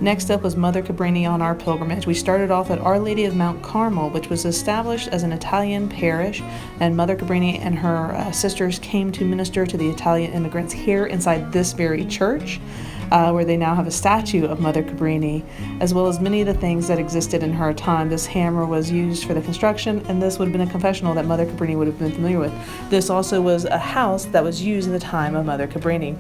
Next up was Mother Cabrini on our pilgrimage. We started off at Our Lady of Mount Carmel, which was established as an Italian parish, and Mother Cabrini and her sisters came to minister to the Italian immigrants here inside this very church. Where they now have a statue of Mother Cabrini, as well as many of the things that existed in her time. This hammer was used for the construction, and this would have been a confessional that Mother Cabrini would have been familiar with. This also was a house that was used in the time of Mother Cabrini.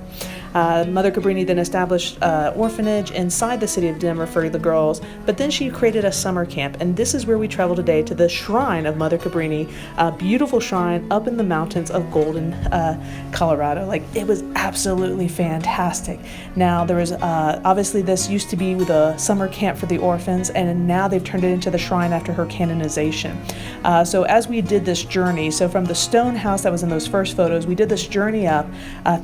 Mother Cabrini then established an orphanage inside the city of Denver for the girls, but then she created a summer camp, and this is where we travel today, to the shrine of Mother Cabrini, a beautiful shrine up in the mountains of Golden, Colorado. Like, it was absolutely fantastic. Now, there was obviously this used to be the summer camp for the orphans, and now they've turned it into the shrine after her canonization. So as we did this journey, so from the stone house that was in those first photos, we did this journey up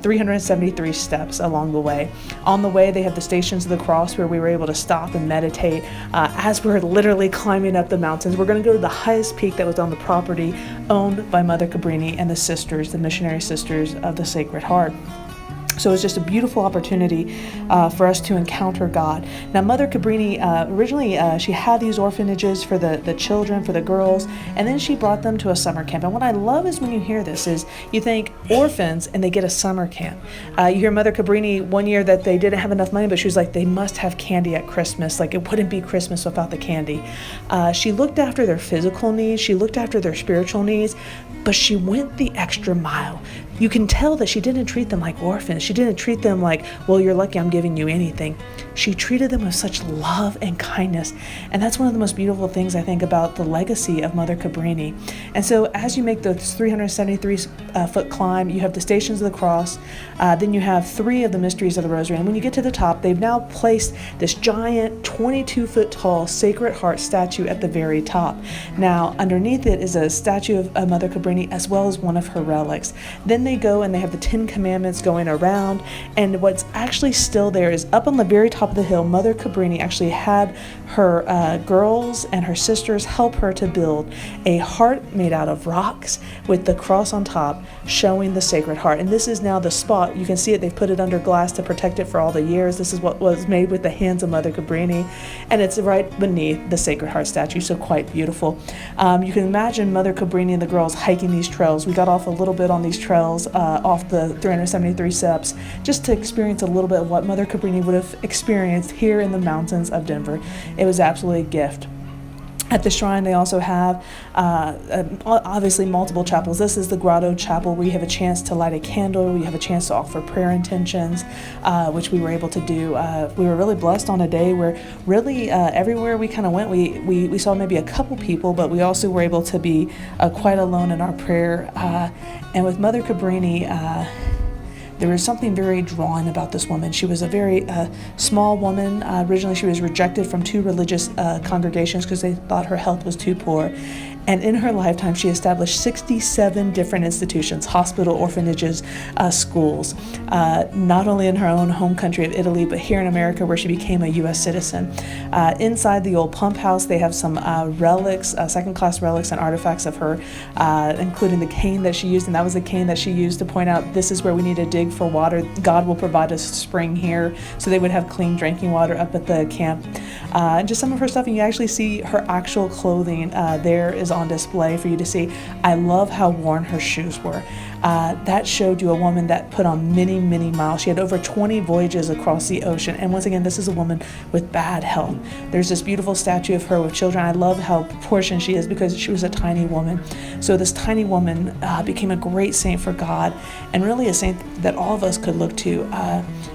373 steps along the way. On the way, they have the Stations of the Cross where we were able to stop and meditate as we're literally climbing up the mountains. We're going to go to the highest peak that was on the property owned by Mother Cabrini and the sisters, the missionary sisters of the Sacred Heart. So it was just a beautiful opportunity for us to encounter God. Now, Mother Cabrini, originally she had these orphanages for the children, for the girls, and then she brought them to a summer camp. And what I love is when you hear this is you think orphans and they get a summer camp. You hear Mother Cabrini one year that they didn't have enough money, but she was like, they must have candy at Christmas. Like, it wouldn't be Christmas without the candy. She looked after their physical needs. She looked after their spiritual needs, but she went the extra mile. You can tell that she didn't treat them like orphans. She didn't treat them like, well, you're lucky I'm giving you anything. She treated them with such love and kindness. And that's one of the most beautiful things, I think, about the legacy of Mother Cabrini. And so as you make the 373-foot climb, you have the Stations of the Cross. Then you have 3 of the Mysteries of the Rosary. And when you get to the top, they've now placed this giant 22-foot tall Sacred Heart statue at the very top. Now, underneath it is a statue of Mother Cabrini as well as one of her relics. Then they go and they have the 10 Commandments going around, and what's actually still there is up on the very top of the hill, Mother Cabrini actually had her girls and her sisters help her to build a heart made out of rocks with the cross on top showing the Sacred Heart. And this is now the spot. You can see it. They've put it under glass to protect it for all the years. This is what was made with the hands of Mother Cabrini, and it's right beneath the Sacred Heart statue, so quite beautiful. You can imagine Mother Cabrini and the girls hiking these trails. We got off a little bit on these trails off the 373 steps just to experience a little bit of what Mother Cabrini would have experienced here in the mountains of Denver. It was absolutely a gift. At the shrine, they also have obviously multiple chapels. This is the Grotto chapel where you have a chance to light a candle. You have a chance to offer prayer intentions, which we were able to do. We were really blessed on a day where really everywhere we kind of went, we saw maybe a couple people, but we also were able to be quite alone in our prayer. And with Mother Cabrini, there was something very drawn about this woman. She was a very small woman. Originally, she was rejected from 2 religious congregations because they thought her health was too poor. And in her lifetime, she established 67 different institutions, hospital, orphanages, schools, not only in her own home country of Italy, but here in America where she became a U.S. citizen. Inside the old pump house, they have some relics, second-class relics and artifacts of her, including the cane that she used, and that was the cane that she used to point out, this is where we need to dig for water. God will provide us a spring here, so they would have clean drinking water up at the camp. And just some of her stuff, and you actually see her actual clothing there is on display for you to see. I love how worn her shoes were. That showed you a woman that put on many, many miles. She had over 20 voyages across the ocean. And once again, this is a woman with bad health. There's this beautiful statue of her with children. I love how proportioned she is because she was a tiny woman. So this tiny woman became a great saint for God, and really a saint that all of us could look to.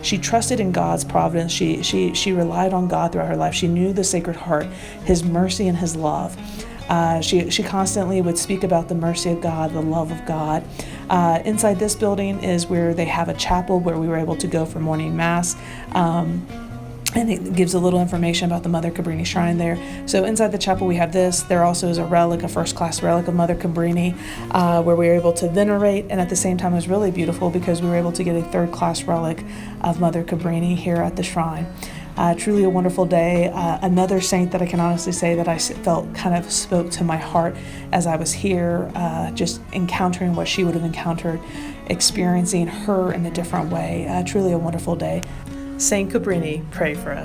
She trusted in God's providence. She relied on God throughout her life. She knew the Sacred Heart, His mercy and His love. She constantly would speak about the mercy of God, the love of God. Inside this building is where they have a chapel where we were able to go for morning mass. And it gives a little information about the Mother Cabrini shrine there. So inside the chapel we have this. There also is a relic, a first-class relic of Mother Cabrini, where we were able to venerate. And at the same time it was really beautiful because we were able to get a third-class relic of Mother Cabrini here at the shrine. Truly a wonderful day. Another saint that I can honestly say that I felt kind of spoke to my heart as I was here, just encountering what she would have encountered, experiencing her in a different way. Truly a wonderful day. Saint Cabrini, pray for us.